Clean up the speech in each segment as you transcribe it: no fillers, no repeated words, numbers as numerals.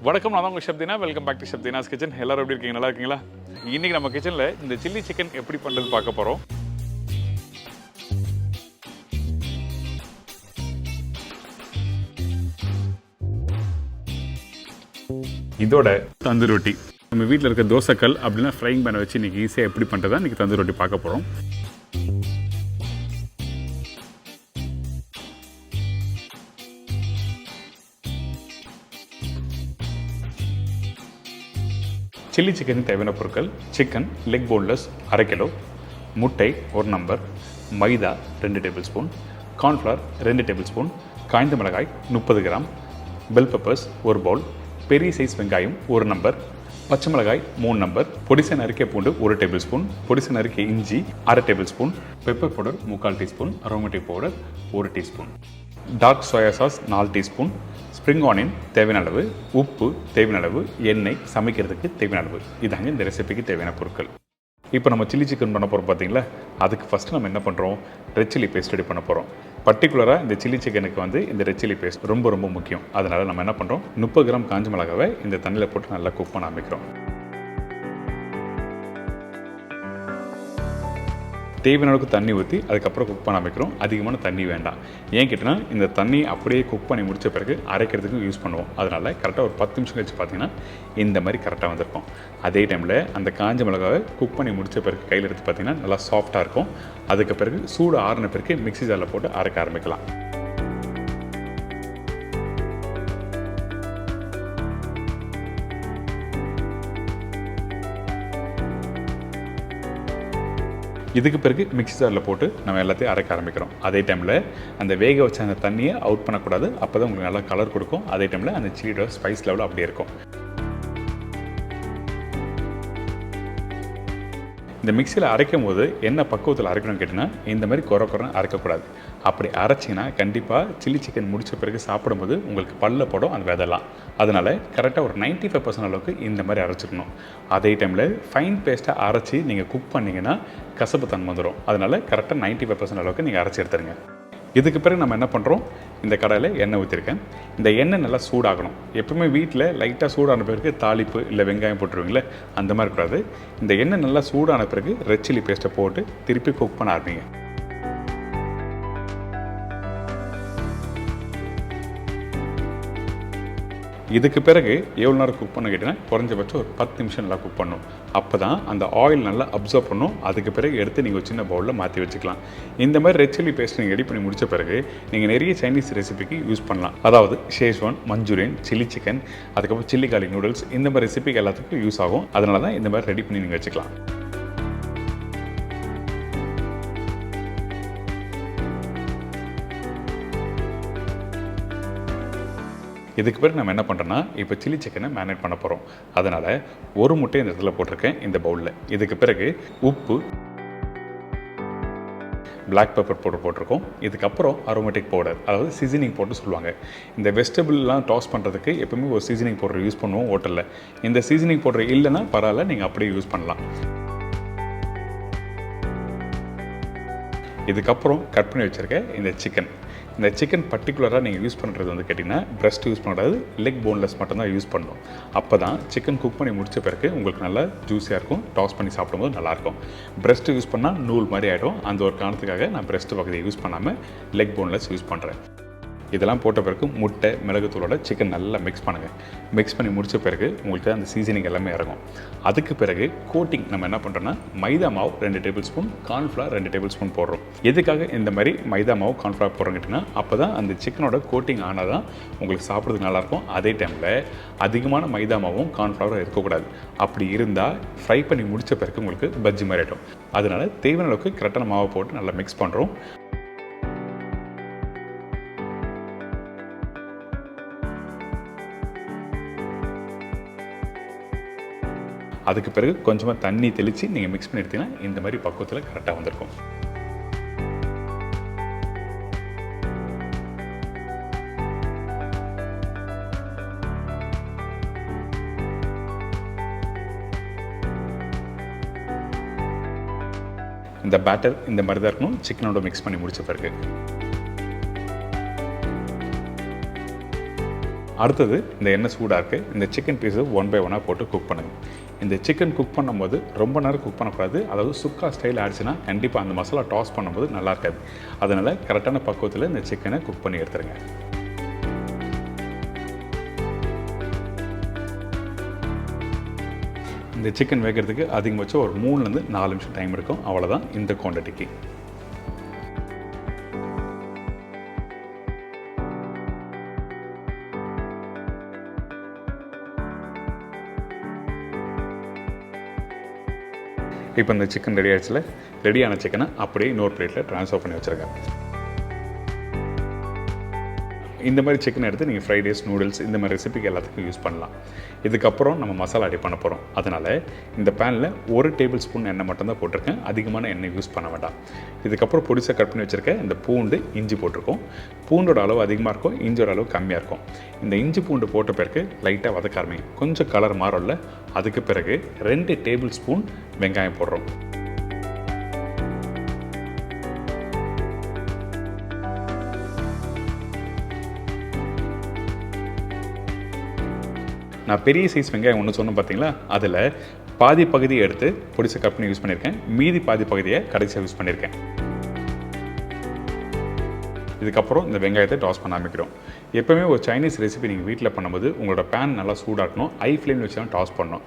வணக்கம், நான் உங்கள் Shabdina. Welcome back to Shabdina's kitchen. எல்லாரும் எப்படி இருக்கீங்க? நல்லா இருக்கீங்களா? இன்றைக்கி நம்ம கிச்சனில் இந்த சில்லி சிக்கன் எப்படி பண்ணுறது பார்க்க போகிறோம். இதோட தந்தூரி ரொட்டி, நம்ம வீட்டில் இருக்க தோசைக்கல் அப்படின்னா ஃப்ரைங் பேனை வச்சு இன்றைக்கி ஈஸியாக எப்படி பண்ணுறதா இன்றைக்கி தந்தூரி ரொட்டி பார்க்க போகிறோம். சில்லி சிக்கனுக்கு தேவையான பொருட்கள்: சிக்கன் லெக் போன்லெஸ் 1/2 கிலோ, முட்டை 1 நம்பர், மைதா 2 table spoon, cornflour 2 table spoon, காய்ந்த மிளகாய் 30 கிராம், பெல் பெப்பர்ஸ் 1 பவுல், பெரிய சைஸ் வெங்காயம் 1 நம்பர், பச்சை மிளகாய் 3 நம்பர், பொடிசை நறுக்கிய பூண்டு 1 டேபிள் ஸ்பூன், பொடிசை நறுக்கிய இஞ்சி 1/2 tablespoon, pepper powder 3/4 teaspoon, aromatic powder 1 teaspoon, dark soya sauce 4 teaspoon, spring onion தேவையான அளவு, உப்பு தேவையான அளவு, எண்ணெய் சமைக்கிறதுக்கு தேவையான அளவு. இதாங்க இந்த ரெசிபிக்கு தேவையான பொருட்கள். இப்போ நம்ம சில்லி சிக்கன் பண்ண போகிறோம் பார்த்தீங்களா, அதுக்கு ஃபஸ்ட்டு நம்ம என்ன பண்ணுறோம், ரெட் சில்லி பேஸ்ட் ரெடி பண்ண போகிறோம். பர்டிகுலராக இந்த சில்லி சிக்கனுக்கு இந்த ரெட் சில்லி பேஸ்ட் ரொம்ப முக்கியம். அதனால் நம்ம என்ன பண்ணுறோம், 30 கிராம் காஞ்ச மிளகாவை இந்த தண்ணியில் போட்டு நல்லா குக் பண்ண ஆரம்பிக்கிறோம். தேவையான அளவுக்கு தண்ணி ஊற்றி அதுக்கப்புறம் குக் பண்ண ஆரம்பிக்கிறோம். அதிகமான தண்ணி வேண்டாம். ஏன் கேட்டினா, இந்த தண்ணி அப்படியே குக் பண்ணி முடித்த பிறகு அரைக்கிறதுக்கு யூஸ் பண்ணுவோம். அதனால் கரெக்டாக ஒரு 10 நிமிஷம் கழிச்சு பார்த்தீங்கன்னா இந்த மாதிரி கரெக்டாக வந்திருக்கும். அதே டைமில் அந்த காஞ்ச மிளகாவை குக் பண்ணி முடித்த பிறகு கையில் எடுத்து பார்த்தீங்கன்னா நல்லா சாஃப்டாக இருக்கும். அதுக்கு பிறகு சூடு ஆறின பிறகு மிக்ஸி ஜாரில் போட்டு அரைக்க ஆரம்பிக்கலாம். இதுக்கு பிறகு மிக்ஸி ஜாரில் போட்டு நம்ம எல்லாத்தையும் அரைக்க ஆரம்பிக்கிறோம். அதே டைமில் அந்த வேக வச்ச அந்த தண்ணியை அவுட் பண்ணக்கூடாது. அப்போ தான் உங்களுக்கு நல்லா கலர் கொடுக்கும். அதே டைமில் அந்த சில்லியோட ஸ்பைஸ் லெவல் அப்படியே இருக்கும். இந்த மிக்சியில் அரைக்கும் போது என்ன பக்குவத்தில் அரைக்கணும்னு கேட்டிங்கன்னா, இந்த மாதிரி குறை அரைக்கக்கூடாது. அப்படி அரைச்சிங்கன்னா கண்டிப்பாக சில்லி சிக்கன் முடித்த பிறகு சாப்பிடும்போது உங்களுக்கு பல்ல போடும் அந்த விதெல்லாம். அதனால் கரெக்டாக ஒரு 95% அளவுக்கு இந்த மாதிரி அரைச்சிக்கணும். அதே டைமில் ஃபைன் பேஸ்ட்டாக அரைச்சி நீங்கள் குக் பண்ணிங்கன்னா கசப்பு தன்மை வந்துடும். அதனால் கரெக்டாக 95% அளவுக்கு நீங்கள் அரைச்சி எடுத்துருங்க. இதுக்கு பிறகு நம்ம என்ன பண்ணுறோம், இந்த கடாயில் எண்ணெய் ஊற்றிருக்கேன். இந்த எண்ணெய் நல்லா சூடாகணும். எப்பவுமே வீட்டில் லைட்டாக சூடான பிறகு தாளிப்பு இல்லை வெங்காயம் போட்டுருவீங்களே, அந்த மாதிரி கூடாது. இந்த எண்ணெய் நல்லா சூடான பிறகு ரெட் சில்லி பேஸ்ட்டை போட்டு திருப்பி குக் பண்ண ஆரம்பிங்க. இதுக்கு பிறகு எவ்வளோ நேரம் குக் பண்ண கேட்டிங்கன்னா, குறைஞ்சபட்சம் ஒரு 10 நிமிஷம் நல்லா குக் பண்ணணும். அப்போ தான் அந்த ஆயில் நல்லா அப்சர்வ் பண்ணும். அதுக்கு பிறகு எடுத்து நீங்கள் ஒரு சின்ன பவுலில் மாற்றி வச்சுக்கலாம். இந்த மாதிரி ரெட் சில்லி பேஸ்ட் நீங்கள் ரெடி பண்ணி முடித்த பிறகு நீங்கள் நிறைய சைனீஸ் ரெசிபிக்கு யூஸ் பண்ணலாம். அதாவது ஷேஸ்வான், மஞ்சூரியன், சில்லி சிக்கன், அதுக்கப்புறம் சில்லி கார்லிக் நூடுல்ஸ், இந்த மாதிரி ரெசிபிக்கு எல்லாத்துக்கும் யூஸ் ஆகும். அதனால தான் இந்த மாதிரி ரெடி பண்ணி நீங்கள் வச்சுக்கலாம். இதுக்கு பிறகு நம்ம என்ன பண்ணுறோன்னா, இப்போ சில்லி சிக்கனை மேரினேட் பண்ண போகிறோம். அதனால் ஒரு முட்டை இந்த இடத்துல போட்டிருக்கேன் இந்த பவுலில். இதுக்கு பிறகு உப்பு, பிளாக் பெப்பர் பவுடர் போட்டிருக்கோம். இதுக்கப்புறம் அரோமேட்டிக் பவுடர், அதாவது சீசனிங் பவுடர் சொல்லுவாங்க. இந்த வெஜிடபிள்லாம் டாஸ் பண்ணுறதுக்கு எப்பவுமே ஒரு சீசனிங் பவுடர் யூஸ் பண்ணுவோம் ஹோட்டலில். இந்த சீசனிங் பவுடர் இல்லைன்னா பரவாயில்ல, நீங்கள் அப்படியே யூஸ் பண்ணலாம். இதுக்கப்புறம் கட் பண்ணி வச்சுருக்க இந்த சிக்கன் பர்டிகுலராக நீங்கள் யூஸ் பண்ணுறது கேட்டிங்கன்னா, பிரஸ்ட் யூஸ் பண்ணக்கூடாது, லெக் போன்லெஸ் மட்டும்தான் யூஸ் பண்ணணும். அப்போ தான் சிக்கன் குக் பண்ணி முடித்த பிறகு உங்களுக்கு நல்லா ஜூஸியாக இருக்கும். டாஸ் பண்ணி சாப்பிடும்போது நல்லாயிருக்கும். பிரஸ்ட்டு யூஸ் பண்ணால் நூல் மாதிரி ஆகிடும். அந்த ஒரு காரணத்துக்காக நான் பிரஸ்ட்டு பகுதியை யூஸ் பண்ணாமல் லெக் போன்லெஸ் யூஸ் பண்ணுறேன். இதெல்லாம் போட்ட பிறகு முட்டை, மிளகுத்தூளோட சிக்கன் நல்லா மிக்ஸ் பண்ணுங்கள். மிக்ஸ் பண்ணி முடித்த பிறகு உங்களுக்கு அந்த சீசனிங் எல்லாமே இறங்கும். அதுக்கு பிறகு கோட்டிங் நம்ம என்ன பண்ணுறோன்னா, மைதா மாவு 2 table spoon, cornflour 2 table spoon போடுறோம். எதுக்காக இந்த மாதிரி மைதா மாவு கார்ன்ஃப்ளவர் போடுறோம் கேட்டிங்கன்னா, அப்போ தான் அந்த சிக்கனோட கோட்டிங் ஆனால் தான் உங்களுக்கு சாப்பிட்றதுக்கு நல்லாயிருக்கும். அதே டைமில் அதிகமான மைதா மாவும் கார்ன்ஃப்ளவரும் இருக்கக்கூடாது. அப்படி இருந்தால் ஃப்ரை பண்ணி முடித்த பிறகு உங்களுக்கு பஜ்ஜி மாதிரி ஆகிடும். அதனால் தேவையான அளவுக்கு கரெக்டான மாவை போட்டு நல்லா மிக்ஸ் பண்ணுறோம். அதுக்கு பிறகு கொஞ்சமாக தண்ணி தெளித்து நீங்கள் மிக்ஸ் பண்ணி எடுத்தீங்கன்னா இந்த மாதிரி பக்குவத்தில் கரெக்டாக வந்திருக்கும். இந்த பேட்டர் இந்த மாதிரி தான் இருக்கணும். சிக்கனோட மிக்ஸ் பண்ணி முடிச்ச பிறகு அடுத்தது இந்த எண்ணெய் சூடாக இருக்குது, இந்த சிக்கன் பீஸை 1 by 1 போட்டு குக் பண்ணுங்கள். இந்த சிக்கன் குக் பண்ணும்போது ரொம்ப நேரம் குக் பண்ணக்கூடாது. அதாவது சுக்கா ஸ்டைல் ஆயிடுச்சுன்னா கண்டிப்பாக அந்த மசாலா டாஸ் பண்ணும்போது நல்லா இருக்காது. அதனால் கரெக்டான பக்குவத்தில் இந்த சிக்கனை குக் பண்ணி எடுத்துருங்க. இந்த சிக்கன் வேகிறதுக்கு அதிகபட்சம் ஒரு 3லேருந்து 4 நிமிஷம் டைம் இருக்கும். அவ்வளோதான் இந்த குவான்டிட்டிக்கு. இப்போ இந்த சிக்கன் ரெடி ஆகிடுச்சுல, ரெடியான சிக்கனை அப்படியே இன்னொரு பிளேட்டில் ட்ரான்ஸ்ஃபர் பண்ணி வச்சுருக்கேன். இந்த மாதிரி சிக்கன் எடுத்து நீங்கள் ஃப்ரைட் ரைஸ், நூடுல்ஸ் இந்த மாதிரி ரெசிபிக்கு எல்லாத்துக்கும் யூஸ் பண்ணலாம். இதுக்கப்புறம் நம்ம மசாலா ரெடி பண்ண போகிறோம். அதனால் இந்த பேனில் 1 டேபிள் ஸ்பூன் எண்ணெய் மட்டும்தான் போட்டிருக்கேன். அதிகமான எண்ணெய் யூஸ் பண்ண வேண்டாம். இதுக்கப்புறம் பொடிசாக கட் பண்ணி வச்சுருக்கேன் இந்த பூண்டு, இஞ்சி போட்டிருக்கோம். பூண்டோட அளவு அதிகமாக இருக்கும், இஞ்சியோட அளவு கம்மியாக இருக்கும். இந்த இஞ்சி பூண்டு போட்ட பிறகு லைட்டாக வதக்க ஆரம்பிங்க. கொஞ்சம் கலர் மாறல. அதுக்கு பிறகு 2 டேபிள் ஸ்பூன் வெங்காயம் போடுறோம். நான் பெரிய சைஸ் வெங்காயம் ஒன்று சொன்னேன் பார்த்தீங்களா, அதில் பாதி பகுதியை எடுத்து பொடிசை கட் பண்ணி யூஸ் பண்ணியிருக்கேன். மீதி பாதி பகுதியை கடைசியாக யூஸ் பண்ணியிருக்கேன். இதுக்கப்புறம் இந்த வெங்காயத்தை டாஸ் பண்ண ஆரம்பிக்கிறோம். எப்போவுமே ஒரு சைனீஸ் ரெசிபி நீங்கள் வீட்டில் பண்ணும்போது உங்களோட பேன் நல்லா சூடாக்கணும். ஹை ஃப்ளேமில் வச்சு தான் டாஸ் பண்ணணும்.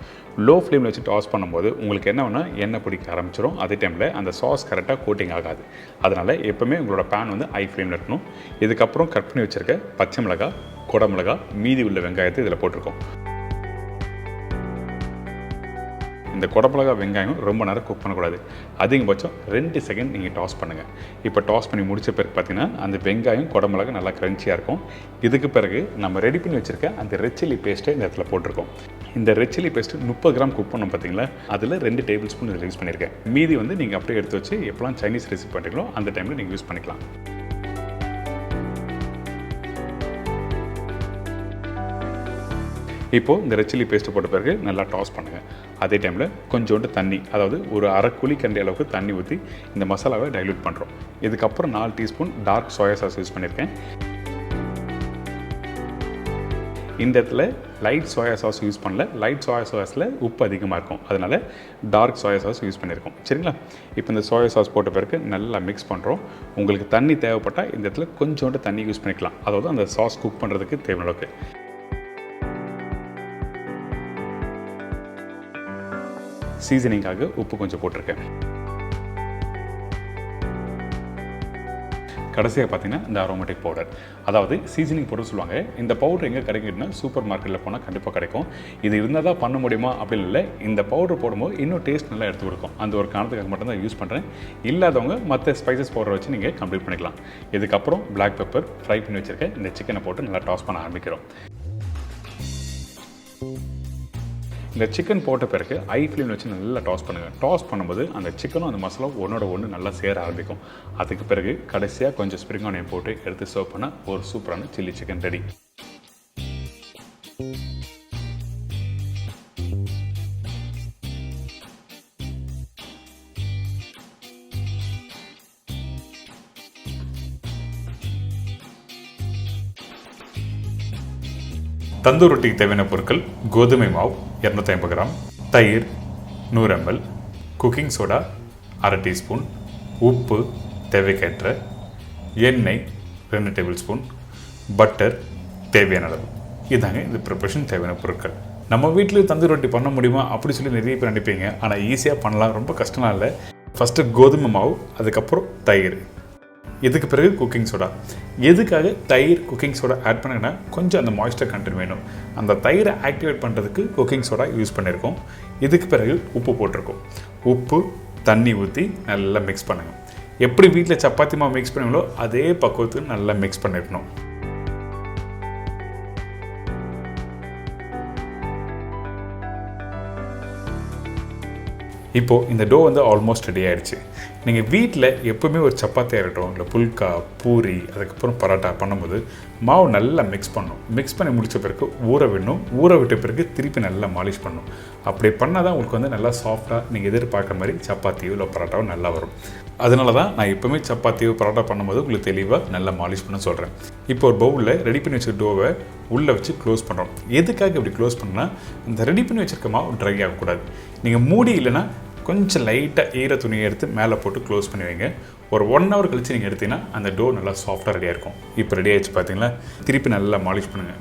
லோ ஃப்ளேமில் வச்சு டாஸ் பண்ணும்போது உங்களுக்கு என்ன வேணால் எண்ணெய் பிடிக்க ஆரம்பிச்சிடும். அதே டைமில் அந்த சாஸ் கரெக்டாக கோட்டிங் ஆகாது. அதனால் எப்போவுமே உங்களோட பேன் வந்து ஹை ஃப்ளேமில் இருக்கணும். இதுக்கப்புறம் கட் பண்ணி வச்சுருக்க பச்சை மிளகாய், குடமிளகாய், மீதி உள்ள வெங்காயத்தை இதில் போட்டிருக்கோம். இந்த குடமிளகா வெங்காயம் ரொம்ப நேரம் குக் பண்ணக்கூடாது. அதிகபட்சம் 2 செகண்ட் நீங்கள் டாஸ் பண்ணுங்கள். இப்போ டாஸ் பண்ணி முடித்த பிறகு பார்த்தீங்கன்னா அந்த வெங்காயம், குடமிளகா நல்லா க்ரன்ச்சியாக இருக்கும். இதுக்கு பிறகு நம்ம ரெடி பண்ணி வச்சுருக்க அந்த ரெட் சில்லி பேஸ்ட்டை இந்த இடத்துல போட்டிருக்கோம். இந்த red chilli paste 30 gram cook பண்ணோம் பார்த்தீங்களா, அதில் 2 டேபிள் ஸ்பூன் இதில் யூஸ் பண்ணியிருக்கேன். மீதி வந்து நீங்கள் அப்படியே எடுத்து வச்சு எப்போலாம் சைனீஸ் ரெசிபி பண்ணுறீங்களோ அந்த டைமில் நீங்கள் யூஸ் பண்ணிக்கலாம். இப்போது இந்த ரெட் சில்லி பேஸ்ட்டு போட்ட பிறகு நல்லா டாஸ் பண்ணுங்கள். அதே டைமில் கொஞ்சோண்டு தண்ணி, அதாவது ஒரு அரை குழி கண்டி அளவுக்கு தண்ணி ஊற்றி இந்த மசாலாவை டைல்யூட் பண்ணுறோம். இதுக்கப்புறம் 4 teaspoon dark soya sauce use பண்ணியிருக்கேன். இந்த இடத்துல லைட் சோயா சாஸ் யூஸ் பண்ணல. லைட் சோயா சாஸில் உப்பு அதிகமாக இருக்கும். அதனால் டார்க் சோயா சாஸ் யூஸ் பண்ணியிருக்கோம். சரிங்களா? இப்போ இந்த சோயா சாஸ் போட்ட பிறகு நல்லா மிக்ஸ் பண்ணுறோம். உங்களுக்கு தண்ணி தேவைப்பட்டால் இந்த இடத்துல கொஞ்சோண்டு தண்ணி யூஸ் பண்ணிக்கலாம். அதாவது அந்த சாஸ் குக் பண்ணுறதுக்கு தேவையான அளவுக்கு. சீசனிங்காக உப்பு கொஞ்சம் போட்டிருக்கேன். கடைசியாக பார்த்தீங்கன்னா இந்த அரோமேட்டிக் பவுடர், அதாவது சீசனிங் பவுடர் சொல்லுவாங்க. இந்த பவுடர் எங்கே கிடைக்குதுன்னா சூப்பர் மார்க்கெட்டில் போனால் கண்டிப்பாக கிடைக்கும். இது இருந்தால் தான் பண்ண முடியுமா அப்படின்னு இல்லை. இந்த பவுடர் போடும்போது இன்னும் டேஸ்ட் நல்லா எடுத்து கொடுக்கும். அந்த ஒரு காரணத்துக்காக மட்டும்தான் யூஸ் பண்ணுறேன். இல்லாதவங்க மற்ற ஸ்பைசஸ் பவுடரை வச்சு நீங்கள் கம்ப்ளீட் பண்ணிக்கலாம். இதுக்கப்புறம் பிளாக் பெப்பர் ஃப்ரை பண்ணி வச்சுருக்கேன் இந்த சிக்கனை போட்டு நல்லா டாஸ் பண்ண ஆரம்பிக்கிறோம். இந்த சிக்கன் போட்ட பிறகு ஹை ஃப்ளேமில் வச்சு நல்லா டாஸ் பண்ணுங்கள். டாஸ் பண்ணும்போது அந்த சிக்கனும் அந்த மசாலாவும் ஒன்றோட ஒன்று நல்லா சேர ஆரம்பிக்கும். அதுக்கு பிறகு கடைசியாக கொஞ்சம் ஸ்ப்ரிங் ஆனியன் போட்டு எடுத்து சர்வ் பண்ண ஒரு சூப்பரான சில்லி சிக்கன் ரெடி. தந்தூர் ரொட்டிக்கு தேவையான பொருட்கள்: கோதுமை மாவு 250 கிராம், தயிர் 100 ml, குக்கிங் சோடா அரை டீஸ்பூன், உப்பு தேவைக்கேற்ற, எண்ணெய் 2 டேபிள் ஸ்பூன், பட்டர் தேவையான அளவு. இதாங்க இந்த ப்ரிப்பரேஷன் தேவையான பொருட்கள். நம்ம வீட்டில் தந்தூர் ரொட்டி பண்ண முடியுமா அப்படி சொல்லி நிறைய பேர் நினைப்பீங்க. ஆனால் ஈஸியாக பண்ணலாம், ரொம்ப கஷ்டமாக இல்லை. ஃபஸ்ட்டு கோதுமை மாவு, அதுக்கப்புறம் தயிர், இதுக்கு பிறகு குக்கிங் சோடா. எதுக்காக தயிர், குக்கிங் சோடா ஆட் பண்ணுங்கன்னா கொஞ்சம் அந்த மாய்ஸ்டர் கண்டென்ட் வேணும். அந்த தயிரை ஆக்டிவேட் பண்ணுறதுக்கு குக்கிங் சோடா யூஸ் பண்ணியிருக்கோம். இதுக்கு பிறகு உப்பு போட்டிருக்கோம். உப்பு, தண்ணி ஊற்றி நல்லா மிக்ஸ் பண்ணுங்கள். எப்படி வீட்டில் சப்பாத்தி மாவு மிக்ஸ் பண்ணுவீங்களோ அதே பக்குவத்துக்கு நல்லா மிக்ஸ் பண்ணிடணும். இப்போது இந்த டோ வந்து ஆல்மோஸ்ட் ரெடி ஆகிடுச்சு. நீங்கள் வீட்டில் எப்போவுமே ஒரு சப்பாத்தியாக இருக்கட்டும், இல்லை புல்கா, பூரி, அதுக்கப்புறம் பரோட்டா பண்ணும்போது மாவு நல்லா மிக்ஸ் பண்ணணும். மிக்ஸ் பண்ணி முடித்த பிறகு ஊற விடணும். ஊற விட்ட பிறகு திருப்பி நல்லா மாலிஷ் பண்ணணும். அப்படி பண்ணால் தான் உங்களுக்கு வந்து நல்லா சாஃப்டாக நீங்கள் எதிர்பார்க்குற மாதிரி சப்பாத்தியோ இல்லை பரோட்டாவோ நல்லா வரும். அதனால தான் நான் எப்போவுமே சப்பாத்தியோ பரோட்டா பண்ணும்போது உங்களுக்கு தெளிவாக நல்லா மாலிஷ் பண்ண சொல்கிறேன். இப்போ ஒரு பவுலில் ரெடி பண்ணி வச்சுருக்க டோவை உள்ளே வச்சு க்ளோஸ் பண்ணுறோம். எதுக்காக இப்படி க்ளோஸ் பண்ணால் இந்த ரெடி பண்ணி வச்சுருக்க மாவு ட்ரை ஆகக்கூடாது. நீங்கள் மூடி இல்லைன்னா கொஞ்சம் லைட்டாக ஈர துணியை எடுத்து மேலே போட்டு க்ளோஸ் பண்ணி வைங்க. ஒரு 1 hour கழித்து நீங்கள் எடுத்தீங்கன்னா அந்த டோ நல்லா சாஃப்டாக ரெடியாக இருக்கும். இப்போ ரெடி ஆகிடுச்சு பார்த்தீங்களா? திருப்பி நல்லா மாலிஷ் பண்ணுங்கள்.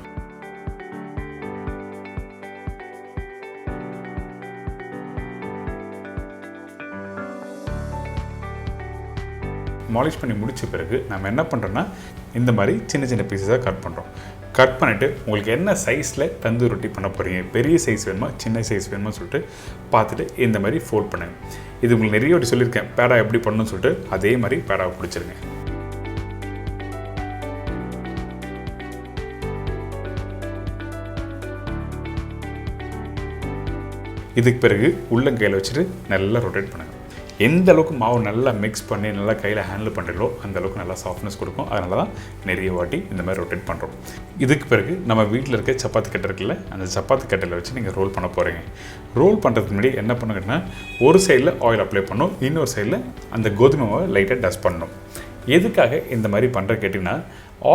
மாலிஷ் பண்ணி முடித்த பிறகு நம்ம என்ன பண்ணுறோன்னா இந்த மாதிரி சின்ன சின்ன பீஸஸாக கட் பண்ணுறோம். கட் பண்ணிவிட்டு உங்களுக்கு என்ன சைஸில் தந்தூரி ரொட்டி பண்ண போகிறீங்க, பெரிய சைஸ் வேணுமா சின்ன சைஸ் வேணுமா சொல்லிட்டு பார்த்துட்டு இந்த மாதிரி ஃபோல்ட் பண்ணுங்கள். இது உங்களுக்கு நிறைய வாட்டி சொல்லியிருக்கேன், பேடா எப்படி பண்ணணும்னு சொல்லிட்டு அதே மாதிரி பேடாவை பிடிச்சிருங்க. இதுக்கு பிறகு உள்ளங்கையில் வச்சுட்டு நல்லா ரொட்டேட் பண்ணுங்கள். எந்த அளவுக்கு மாவு நல்லா மிக்ஸ் பண்ணி நல்லா கையில் ஹேண்டில் பண்ணுறீங்களோ அந்த அளவுக்கு நல்லா சாஃப்ட்னஸ் கொடுக்கும். அதனால தான் நிறைய வாட்டி இந்த மாதிரி ரொட்டேட் பண்ணுறோம். இதுக்கு பிறகு நம்ம வீட்டில் இருக்க சப்பாத்தி கட்டை இருக்குல்ல, அந்த சப்பாத்தி கட்டையில் வச்சு நீங்கள் ரோல் பண்ண போகிறீங்க. ரோல் பண்ணுறதுக்கு முன்னாடி என்ன பண்ணுங்கன்னா ஒரு சைடில் ஆயில் அப்ளை பண்ணணும், இன்னொரு சைடில் அந்த கோதுமை மாவை லைட்டாக டஸ்ட் பண்ணணும். எதுக்காக இந்த மாதிரி பண்ணுற கேட்டிங்கன்னா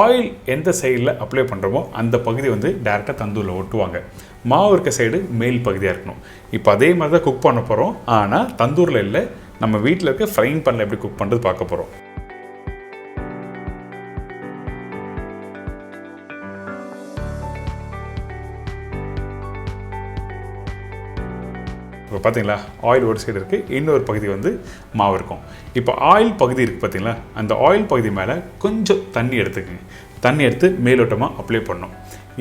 ஆயில் எந்த சைடில் அப்ளை பண்ணுறோமோ அந்த பகுதி வந்து டேரெக்டாக தந்தூரில் ஒட்டுவாங்க. மாவு இருக்க சைடு மேல் பகுதியாக இருக்கணும். இப்போ அதே மாதிரி தான் குக் பண்ண போகிறோம். ஆனால் தந்தூரில் இல்லை, நம்ம வீட்டில் இருக்க ஃப்ரைங் பேனில் எப்படி குக் பண்ணுறது பார்க்க போகிறோம். இப்போ பார்த்தீங்களா, ஆயில் ஒரு சைடு இருக்குது, இன்னொரு பகுதி வந்து மாவு இருக்கும். இப்போ ஆயில் பகுதி இருக்குது பார்த்தீங்களா, அந்த ஆயில் பகுதி மேலே கொஞ்சம் தண்ணி எடுத்துக்கங்க. தண்ணி எடுத்து மேலோட்டமாக அப்ளை பண்ணணும்.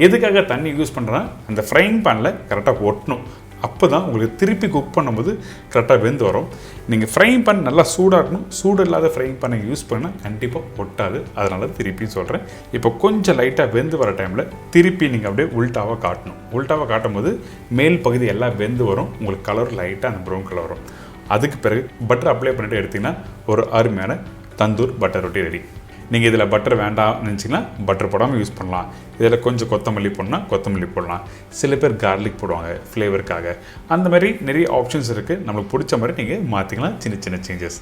எதுக்காக தண்ணி யூஸ் பண்ணுறேன்னா அந்த ஃப்ரைங் பேனில் கரெக்டாக ஒட்டணும். அப்போ தான் உங்களுக்கு திருப்பி குக் பண்ணும்போது கரெக்டாக வெந்து வரும். நீங்கள் ஃப்ரைங் பேன் நல்லா சூடாக இருக்கணும். சூடு இல்லாத ஃப்ரைங் பேனை யூஸ் பண்ணால் கண்டிப்பாக ஒட்டாது. அதனால திருப்பி சொல்கிறேன். இப்போ கொஞ்சம் லைட்டாக வெந்து வர டைமில் திருப்பி நீங்கள் அப்படியே உல்ட்டாவாக காட்டணும். உல்ட்டாவாக காட்டும் போது மேல் பகுதி எல்லாம் வெந்து வரும். உங்களுக்கு கலர் லைட்டாக அந்த ப்ரௌன் கலர் வரும். அதுக்கு பிறகு பட்டர் அப்ளை பண்ணிட்டு எடுத்திங்கன்னா ஒரு அருமையான தந்தூர் பட்டர் ரொட்டி ரெடி. நீங்கள் இதில் பட்டர் வேண்டாம் நினச்சிங்கன்னா பட்டர் போடாமல் யூஸ் பண்ணலாம். இதில் கொஞ்சம் கொத்தமல்லி போடணும், கொத்தமல்லி போடலாம். சில பேர் கார்லிக் போடுவாங்க ஃப்ளேவருக்காக. அந்த மாதிரி நிறைய ஆப்ஷன்ஸ் இருக்குது. நம்மளுக்கு பிடிச்ச மாதிரி நீங்கள் மாற்றிக்கலாம். சின்ன சின்ன சேஞ்சஸ்.